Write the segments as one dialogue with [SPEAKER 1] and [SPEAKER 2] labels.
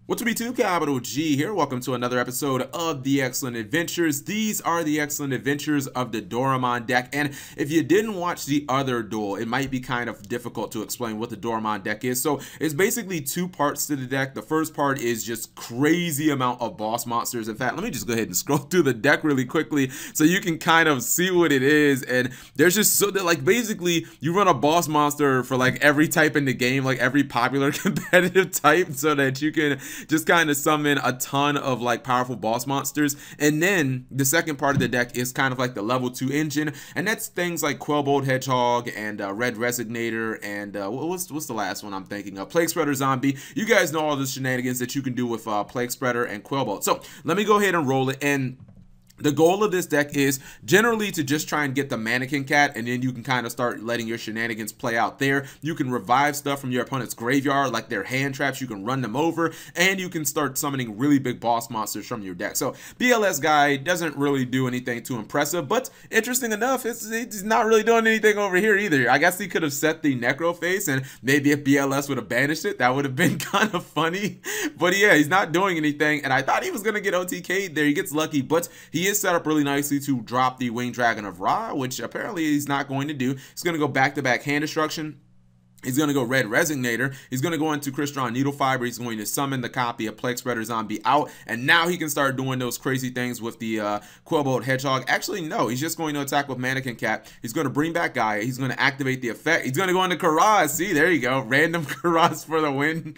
[SPEAKER 1] What's up, YouTube? Capital G here. Welcome to another episode of The Excellent Adventures. These are the excellent adventures of the Doraemon deck. And if you didn't watch the other duel, it might be kind of difficult to explain what the Doraemon deck is. So it's basically two parts to the deck. The first part is just crazy amount of boss monsters. In fact, let me just go ahead and scroll through the deck really quickly so you can kind of see what it is. And there's just so that, like, basically you run a boss monster for like every type in the game, like every popular competitive type, so that you can just kind of summon a ton of like powerful boss monsters. And then the second part of the deck is kind of like the level 2 engine, and that's things like Quillbolt Hedgehog and Red Resignator and what's the last one I'm thinking of? Plague Spreader Zombie. You guys know all the shenanigans that you can do with Plague Spreader and Quillbolt. So let me go ahead and roll it. And the goal of this deck is generally to just try and get the Mannequin Cat, and then you can kind of start letting your shenanigans play out there. You can revive stuff from your opponent's graveyard, like their hand traps. You can run them over, and you can start summoning really big boss monsters from your deck. So BLS guy doesn't really do anything too impressive, but interesting enough, it's not really doing anything over here either. I guess he could have set the Necro face, and maybe if BLS would have banished it, that would have been kind of funny. But yeah, he's not doing anything, and I thought he was going to get OTK'd there. He gets lucky, but he is set up really nicely to drop the Winged Dragon of Ra, which apparently he's not going to do. He's going to go back-to-back hand destruction. He's going to go Red Resignator. He's going to go into Crystron Needle Fiber. He's going to summon the copy of Plague Spreader Zombie out. And now he can start doing those crazy things with the Quillbolt Hedgehog. Actually, no. He's just going to attack with Mannequin Cat. He's going to bring back Gaia. He's going to activate the effect. He's going to go into Karaz. See, there you go. Random Karaz for the win.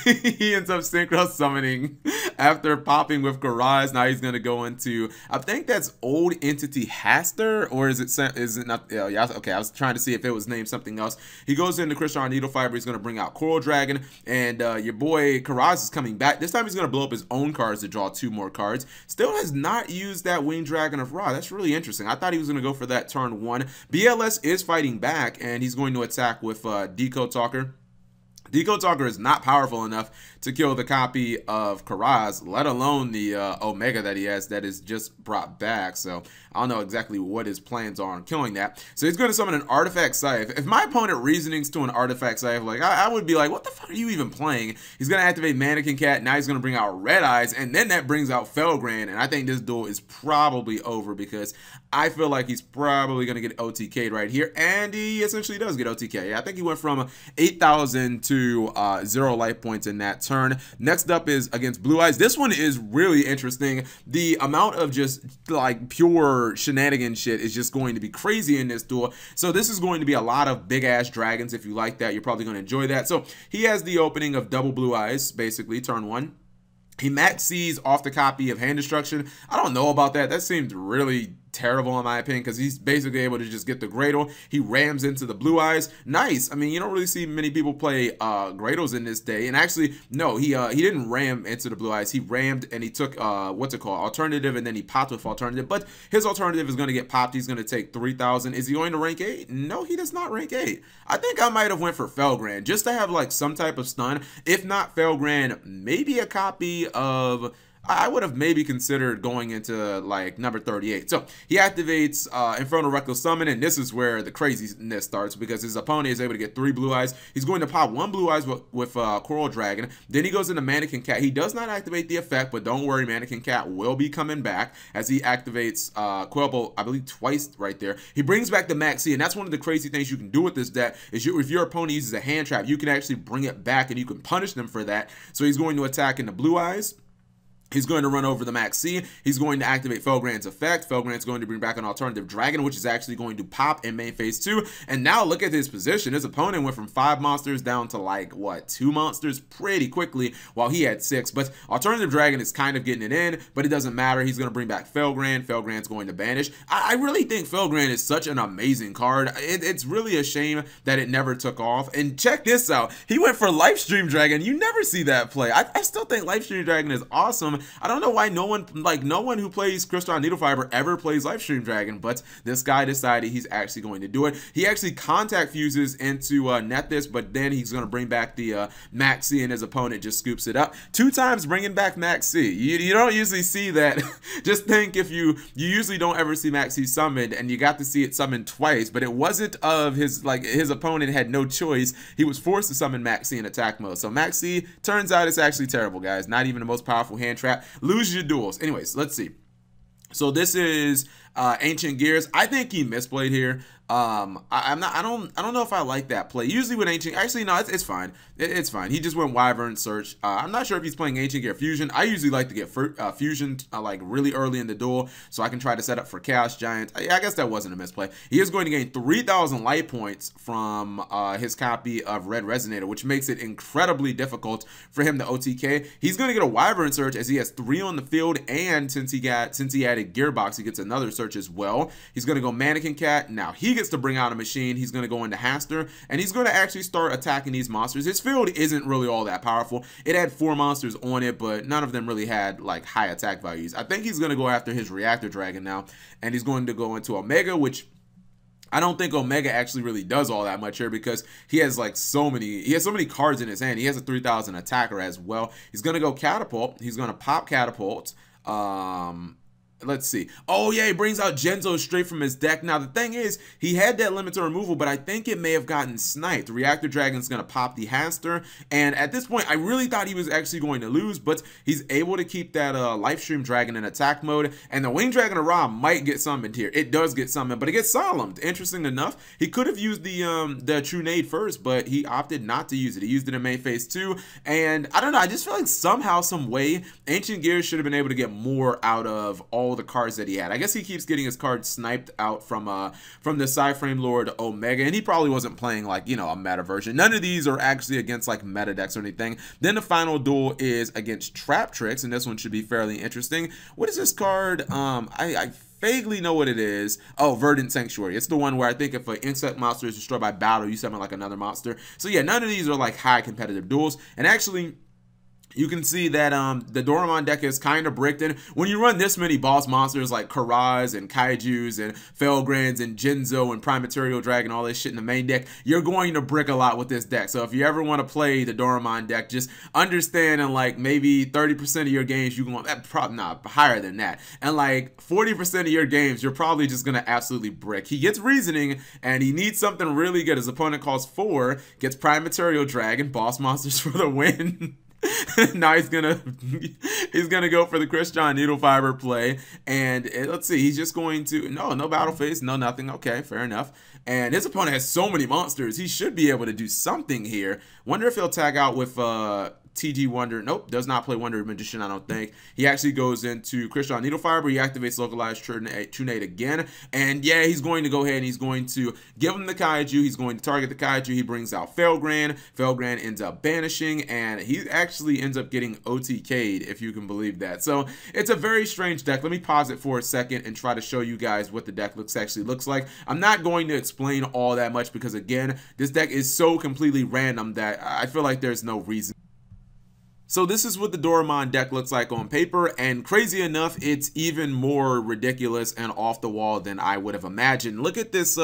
[SPEAKER 1] He ends up synchro summoning after popping with Karaz. Now he's going to go into, I think that's Old Entity Haster, or is it not? Yeah, okay, I was trying to see if it was named something else. He goes into Crystron Needle Fiber. He's going to bring out Coral Dragon, and your boy Karaz is coming back. This time he's going to blow up his own cards to draw 2 more cards. Still has not used that Winged Dragon of Ra. That's really interesting. I thought he was going to go for that turn 1. BLS is fighting back, and he's going to attack with Decode Talker. Decode Talker is not powerful enough to kill the copy of Karaz, let alone the Omega that he has that is just brought back. So I don't know exactly what his plans are on killing that. So he's going to summon an Artifact Scythe. If my opponent reasonings to an Artifact Scythe, like I would be like, what the fuck are you even playing? He's going to activate Mannequin Cat. Now he's going to bring out Red Eyes, and then that brings out Felgrand. And I think this duel is probably over because I feel like he's probably going to get OTK'd right here. And he essentially does get OTK. I think he went from 8,000 to 0 life points in that turn. Next up is against Blue Eyes. This one is really interesting. The amount of just like pure shenanigans shit is just going to be crazy in this duel. So this is going to be a lot of big ass dragons. If you like that, you're probably going to enjoy that. So he has the opening of double Blue Eyes, basically turn 1. He max sees off the copy of Hand Destruction. I don't know about that. That seems really terrible in my opinion, because he's basically able to just get the Gradle. He rams into the Blue Eyes. Nice. I mean, you don't really see many people play Gradles in this day. And actually, no, he didn't ram into the Blue Eyes. He rammed and he took what's it called, alternative, and then he popped with alternative. But his alternative is going to get popped. He's going to take 3,000. Is he going to rank 8? No, he does not rank 8. I think I might have went for Felgrand just to have like some type of stun. If not Felgrand, maybe a copy of, I would have maybe considered going into like number 38. So he activates Infernal Reckless Summon, and this is where the craziness starts because his opponent is able to get 3 Blue Eyes. He's going to pop 1 Blue Eyes with Coral Dragon. Then he goes into Mannequin Cat. He does not activate the effect, but don't worry, Mannequin Cat will be coming back as he activates Quillbolt, I believe twice right there. He brings back the Maxi, and that's one of the crazy things you can do with this deck is if your opponent uses a hand trap, you can actually bring it back and you can punish them for that. So he's going to attack into Blue Eyes. He's going to run over the Max C. He's going to activate Felgrand's effect. Felgrand's going to bring back an alternative dragon, which is actually going to pop in main phase 2. And now look at his position. His opponent went from 5 monsters down to like, what, 2 monsters pretty quickly while he had 6. But alternative dragon is kind of getting it in, but it doesn't matter. He's going to bring back Felgrand. Felgrand's going to banish. I really think Felgrand is such an amazing card. It's really a shame that it never took off. And check this out. He went for Lifestream Dragon. You never see that play. I still think Lifestream Dragon is awesome. him. I don't know why no one who plays Crystal Needle Fiber ever plays Life Stream Dragon, but this guy decided he's actually going to do it. He actually contact fuses into net this, but then he's going to bring back the Max C, and his opponent just scoops it up. 2 times bringing back Max C. You don't usually see that. Just think if you usually don't ever see Max C summoned, and you got to see it summoned twice, but it wasn't of his opponent had no choice. He was forced to summon Max C in attack mode. So Max C, turns out it's actually terrible, guys. Not even the most powerful hand trap. Lose your duels. Anyways, let's see. So this is Ancient Gears. I think he misplayed here. I don't know if I like that play. Usually with Ancient, actually no, it's fine. It's fine. He just went Wyvern Search. I'm not sure if he's playing Ancient Gear Fusion. I usually like to get Fusion like really early in the duel, so I can try to set up for Chaos Giant. I guess that wasn't a misplay. He is going to gain 3,000 light points from his copy of Red Resonator, which makes it incredibly difficult for him to OTK. He's going to get a Wyvern Search as he has 3 on the field, and since he added Gearbox, he gets another search as well. He's going to go Mannequin Cat. Now he gets to bring out a machine. He's going to go into Haster, and he's going to actually start attacking these monsters. His field isn't really all that powerful. It had 4 monsters on it, but none of them really had like high attack values. I think he's going to go after his Reactor Dragon now, and he's going to go into Omega, which I don't think Omega actually really does all that much here because he has like so many cards in his hand. He has a 3,000 attacker as well. He's going to go Catapult. He's going to pop Catapult. Let's see. Oh, yeah, he brings out Genzo straight from his deck. Now, the thing is, he had that limit to removal, but I think it may have gotten sniped. The Reactor Dragon's going to pop the Haster, and at this point, I really thought he was actually going to lose, but he's able to keep that Life Stream Dragon in attack mode, and the Winged Dragon of Ra might get summoned here. It does get summoned, but it gets solemned. Interesting enough, he could have used the True Nade first, but he opted not to use it. He used it in main phase 2, and I don't know, I just feel like somehow, some way, Ancient Gears should have been able to get more out of all the cards that he had. I guess he keeps getting his cards sniped out from the Psyframe Lord Omega, and he probably wasn't playing like, you know, a meta version. None of these are actually against like meta decks or anything. Then the final duel is against Trap Tricks, and this one should be fairly interesting. What is this card? I vaguely know what it is. Oh, Verdant Sanctuary. It's the one where I think if an insect monster is destroyed by battle, you summon like another monster. So yeah, none of these are like high competitive duels, and actually you can see that the Doraemon deck is kind of bricked in. When you run this many boss monsters like Karaz and Kaijus and Felgrans and Genzo and Prime Material Dragon, all this shit in the main deck, you're going to brick a lot with this deck. So if you ever want to play the Doraemon deck, just understand in like maybe 30% of your games, you can probably not higher than that. And like 40% of your games, you're probably just going to absolutely brick. He gets Reasoning, and he needs something really good. His opponent calls 4, gets Prime Material Dragon, boss monsters for the win. Now he's gonna go for the Christian Needle Fiber play, and let's see, he's just going to no battle phase, no nothing. Okay, fair enough. And his opponent has so many monsters, he should be able to do something here. Wonder if he'll tag out with TG Wonder. Nope, does not play Wonder Magician, I don't think. He actually goes into Crystal Needle Fiber. He activates Localized True Nade again. And yeah, he's going to go ahead and he's going to give him the Kaiju. He's going to target the Kaiju. He brings out Felgran. Felgran ends up banishing, and he actually ends up getting OTK'd, if you can believe that. So it's a very strange deck. Let me pause it for a second and try to show you guys what the deck actually looks like. I'm not going to explain all that much because, again, this deck is so completely random that I feel like there's no reason. So this is what the Doraemon deck looks like on paper, and crazy enough, it's even more ridiculous and off the wall than I would have imagined. Look at this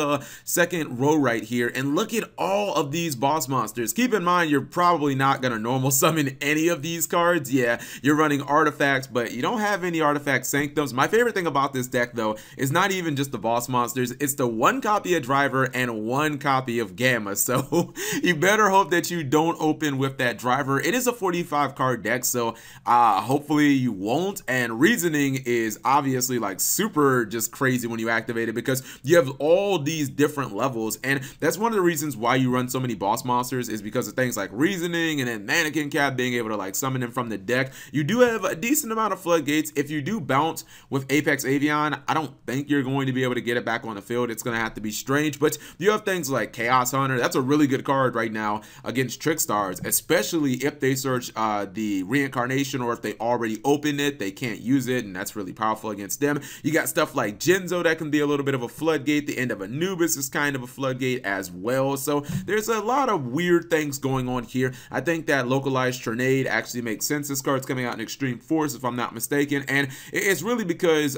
[SPEAKER 1] second row right here, and look at all of these boss monsters. Keep in mind, you're probably not going to normal summon any of these cards. Yeah, you're running artifacts, but you don't have any artifact sanctums. My favorite thing about this deck, though, is not even just the boss monsters. It's the 1 copy of Driver and 1 copy of Gamma. So you better hope that you don't open with that Driver. It is a 45 card deck, so hopefully you won't. And Reasoning is obviously like super just crazy when you activate it because you have all these different levels, and that's one of the reasons why you run so many boss monsters, is because of things like Reasoning and then Mannequin Cat being able to like summon them from the deck. You do have a decent amount of floodgates. If you do bounce with Apex Avion, I don't think you're going to be able to get it back on the field. It's going to have to be strange, but you have things like Chaos Hunter. That's a really good card right now against Trickstars, especially if they search the reincarnation, or if they already opened it, they can't use it, and that's really powerful against them. You got stuff like Genzo that can be a little bit of a floodgate. The end of Anubis is kind of a floodgate as well. So there's a lot of weird things going on here. I think that localized Trinade actually makes sense. This card's coming out in Extreme Force, if I'm not mistaken, and it's really because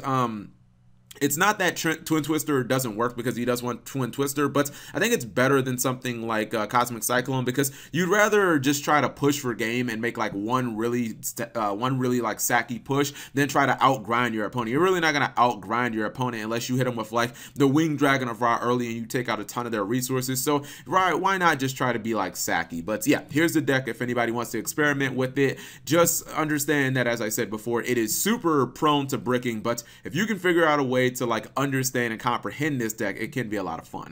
[SPEAKER 1] it's not that Twin Twister doesn't work because he does want Twin Twister, but I think it's better than something like Cosmic Cyclone, because you'd rather just try to push for game and make like one really like sacky push than try to outgrind your opponent. You're really not going to outgrind your opponent unless you hit them with like the Winged Dragon of Ra early and you take out a ton of their resources. So why not just try to be like sacky? But yeah, here's the deck if anybody wants to experiment with it. Just understand that, as I said before, it is super prone to bricking, but if you can figure out a way to like understand and comprehend this deck, it can be a lot of fun.